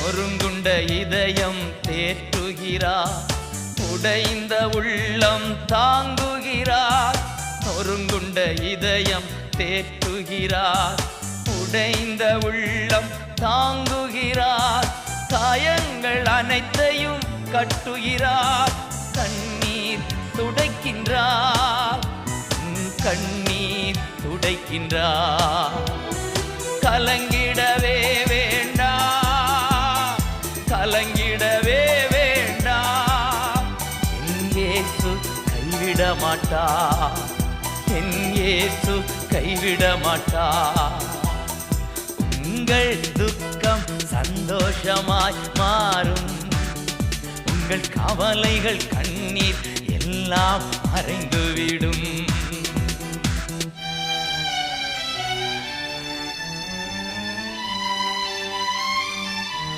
நொறுங்குண்ட இதயம் தேற்றுகிறார், உடைந்த உள்ளம் தாங்குகிறார். நொறுங்குண்ட இதயம் தேற்றுகிறார், உடைந்த உள்ளம் தாங்குகிறார். காயங்கள் அனைத்தையும் கட்டுகிறார், கண்ணீர் துடைக்கின்றார், கண்ணீர் துடைக்கின்றார். கலங்கிடவே வேண்டாம், கலங்கிடவே வேண்டாம். என் இயேசு கைவிட மாட்டார், என் இயேசு கைவிட மாட்டார். உங்கள் துக்கம் சந்தோஷமாய் மாறும், உங்கள் கவலைகள் கண்ணீர் எல்லாம் மறைந்துவிடும்.